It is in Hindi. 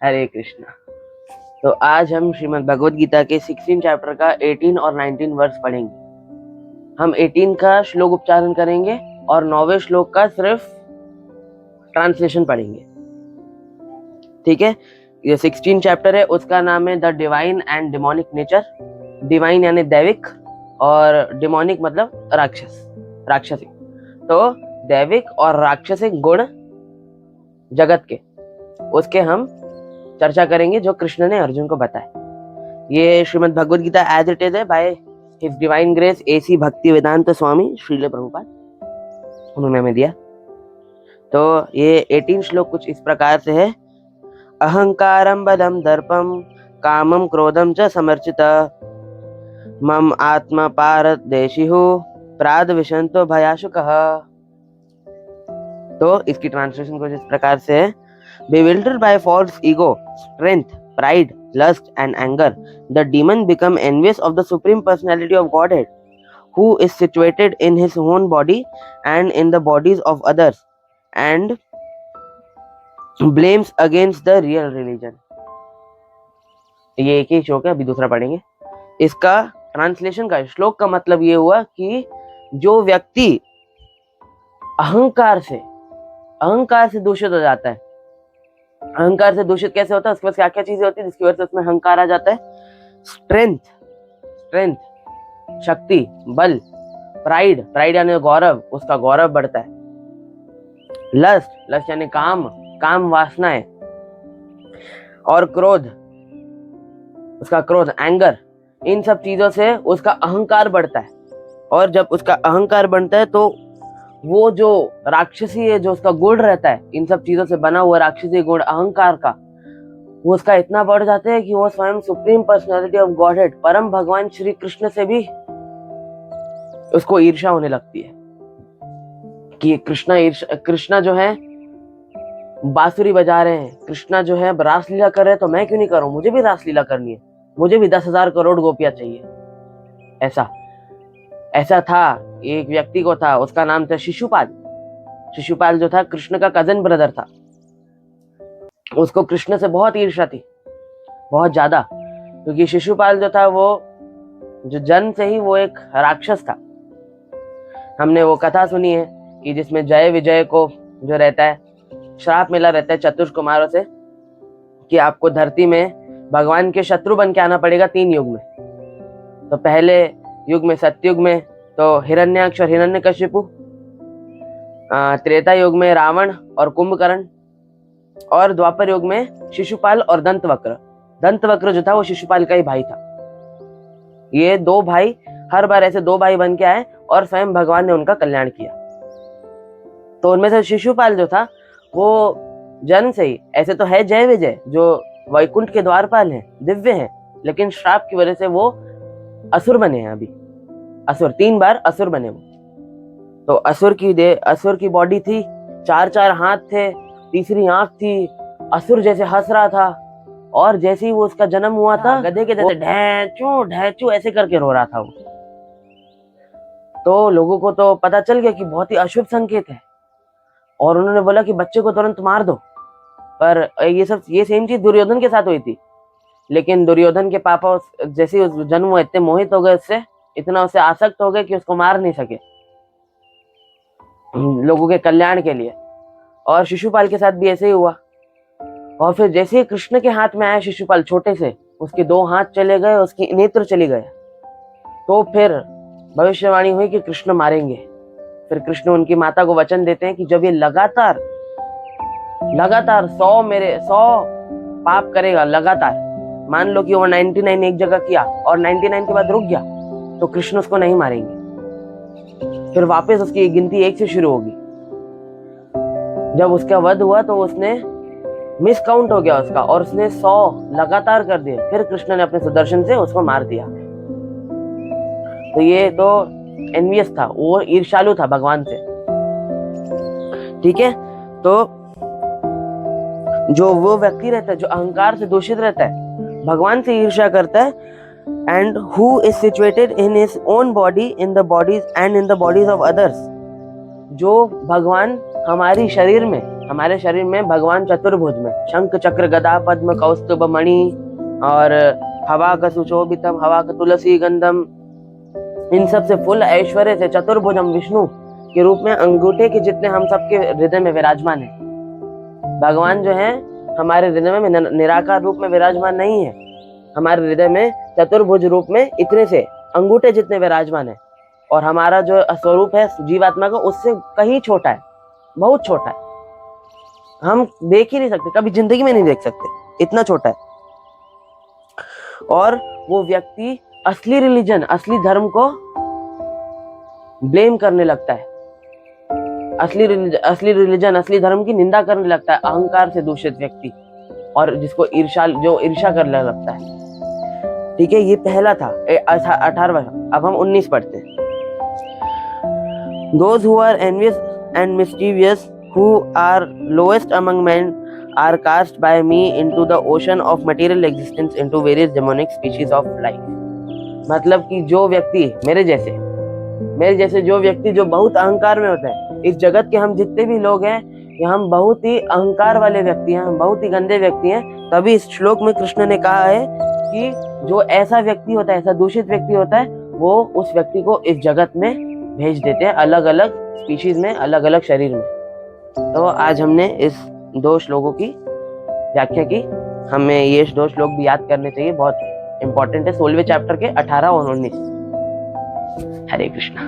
हरे कृष्णा। तो आज हम श्रीमद् भगवद गीता के 16 चैप्टर का 18 और 19 वर्स पढ़ेंगे। हम 18 का श्लोक उच्चारण करेंगे और 9वें श्लोक का सिर्फ ट्रांसलेशन पढ़ेंगे। ठीक है। ये 16 चैप्टर है, उसका नाम है the divine and demonic nature. Divine यानी दैविक और डिमोनिक मतलब राक्षसी। तो दैविक और राक्षसिक गुण जगत के, उसके हम चर्चा करेंगे जो कृष्ण ने अर्जुन को बताया। ये Shrimad Bhagavad Gita as it is है by his divine grace AC भक्ति वेदांत स्वामी श्रील प्रभुपाद, उन्होंने हमें दिया। तो ये 18 श्लोक कुछ इस प्रकार से है। अहंकारम बलम दर्पम कामम क्रोधम च समर्चिता मम आत्मा पारत देशिहु प्राद विशंतो भयाशुकः। तो इसकी ट्रांसलेशन कुछ इस प्रकार से है। Bewildered by false ego, strength, pride, lust and anger, the demon become envious of the Supreme Personality of Godhead, who is situated in his own body and in the bodies of others, and blames against the real religion. ये एक ही श्लोक है, अभी दूसरा पढ़ेंगे। इसका ट्रांसलेशन का श्लोक का मतलब ये हुआ कि जो व्यक्ति अहंकार से दूषित हो जाता है, अहंकार से दूषित कैसे होता है, उसके पास क्या क्या चीजें होती है जिसकी वजह से उसमें अहंकार आ जाता है। स्ट्रेंथ शक्ति, बल, प्राइड यानी गौरव, उसका गौरव बढ़ता है। लस्ट यानी काम वासनाएं, और क्रोध, उसका क्रोध, एंगर, इन सब चीजों से उसका अहंकार बढ़ता है। और जब उसका अहंकार बढ़ता है तो वो जो राक्षसी है, जो उसका गुण रहता है, इन सब चीजों से बना हुआ राक्षसी गुण अहंकार का, वो उसका इतना बढ़ जाता है कि वो स्वयं सुप्रीम पर्सनालिटी ऑफ गॉडहेड परम भगवान श्री कृष्ण से भी उसको ईर्ष्या होने लगती है कि कृष्णा जो है बांसुरी बजा रहे हैं, कृष्णा जो है रासलीला कर रहे हैं, तो मैं क्यों नहीं करूं, मुझे भी रासलीला करनी है, मुझे भी 10,000 करोड़ गोपियां चाहिए। ऐसा था, एक व्यक्ति को था, उसका नाम था शिशुपाल जो था कृष्ण का कजन ब्रदर था। उसको कृष्ण से बहुत ईर्ष्या थी, बहुत ज्यादा, क्योंकि शिशुपाल जो था वो जो जन्म से ही वो एक राक्षस था। हमने वो कथा सुनी है कि जिसमें जय विजय को जो रहता है श्राप मिला रहता है चतुर्ष कुमारों से कि आपको धरती में भगवान के शत्रु बन के आना पड़ेगा 3 युग में। तो पहले युग में, सतयुग में तो हिरण्याक्ष और हिरण्यकशिपु, त्रेता युग में रावण और कुंभकर्ण, और द्वापर युग में शिशुपाल और दंतवक्र जो था वो शिशुपाल का ही भाई था। ये 2 भाई, हर बार ऐसे 2 भाई बन के आए और स्वयं भगवान ने उनका कल्याण किया। तो उनमें से शिशुपाल जो था वो जन्म से ही, ऐसे तो है जय विजय जो वैकुंठ के द्वारपाल हैं, दिव्य हैं, लेकिन श्राप की वजह से वो असुर बने हैं। अभी 3 बार असुर बने वो। तो असुर की बॉडी थी, 4 हाथ थे, तीसरी आंख थी, असुर जैसे हंस रहा था, और जैसे ही वो उसका जन्म हुआ था गधे के जैसे ढैचू ऐसे करके रो रहा था वो। तो लोगों को तो पता चल गया कि बहुत ही अशुभ संकेत है, और उन्होंने बोला कि बच्चे को तुरंत मार दो। पर ये सेम चीज दुर्योधन के साथ हुई थी, लेकिन दुर्योधन के पापा जैसे उस जन्म हुए इतने मोहित हो गए उससे, इतना उससे आसक्त हो गए कि उसको मार नहीं सके लोगों के कल्याण के लिए। और शिशुपाल के साथ भी ऐसे ही हुआ। और फिर जैसे ही कृष्ण के हाथ में आया शिशुपाल छोटे से, उसके 2 हाथ चले गए, उसकी नेत्र चली गए। तो फिर भविष्यवाणी हुई कि कृष्ण मारेंगे। फिर कृष्ण उनकी माता को वचन देते हैं कि जब ये लगातार 100 पाप करेगा लगातार, मान लो कि वो 99 एक जगह किया और 99 के बाद रुक गया, तो कृष्ण उसको नहीं मारेंगे। फिर वापस उसकी गिनती 1 से शुरू होगी। जब उसका वध हुआ तो उसने मिसकाउंट हो गया उसका, और उसने 100 लगातार कर दिए। फिर कृष्ण ने अपने सुदर्शन से उसको मार दिया। तो ये तो एनवियस था, वो ईर्ष्यालु था भगवान से। ठीक है। तो जो वो व्यक्ति रहता है जो अहंकार से दूषित रहता है, भगवान से ईर्ष्या करता है, and who is situated in his own body in the bodies of others, जो भगवान हमारी शरीर में हमारे शरीर में भगवान चतुर्भुज में शंख चक्र गदा पद्म कौस्तुभ मणि और हवा का सुशोभितम, हवा का तुलसी गंधम, इन सब से फुल ऐश्वर्य से चतुर्भुजम विष्णु के रूप में अंगूठे के जितने हम सबके हृदय में विराजमान है। भगवान जो है हमारे हृदय में निराकार रूप में विराजमान नहीं है, हमारे हृदय में चतुर्भुज रूप में इतने से अंगूठे जितने विराजमान है। और हमारा जो स्वरूप है जीवात्मा का उससे कहीं छोटा है, बहुत छोटा है, हम देख ही नहीं सकते, कभी जिंदगी में नहीं देख सकते, इतना छोटा है। और वो व्यक्ति असली रिलीजन, असली धर्म को ब्लेम करने लगता है, असली रिलीजन असली धर्म की निंदा करने लगता है, अहंकार से दूषित व्यक्ति, और जिसको ईर्षा करने लगता है। ठीक है, ये पहला था 18वां। अब हम 19 पढ़ते हैं। Those who are envious and mischievous, who are lowest among men, are cast by me into the ocean of material existence, into various demonic species of life. मतलब कि जो व्यक्ति मेरे जैसे जो व्यक्ति जो बहुत अहंकार में होता है, इस जगत के हम जितने भी लोग हैं कि हम बहुत ही अहंकार वाले व्यक्ति हैं, हम बहुत ही गंदे व्यक्ति हैं। तभी इस श्लोक में कृष्ण ने कहा है कि जो ऐसा व्यक्ति होता है, ऐसा दूषित व्यक्ति होता है, वो उस व्यक्ति को इस जगत में भेज देते हैं, अलग अलग स्पीशीज में, अलग अलग शरीर में। तो आज हमने इस 2 श्लोकों की व्याख्या की। हमें ये 2 श्लोक भी याद करने चाहिए, बहुत इंपॉर्टेंट है, 16वें चैप्टर के 18 और 19। हरे कृष्णा।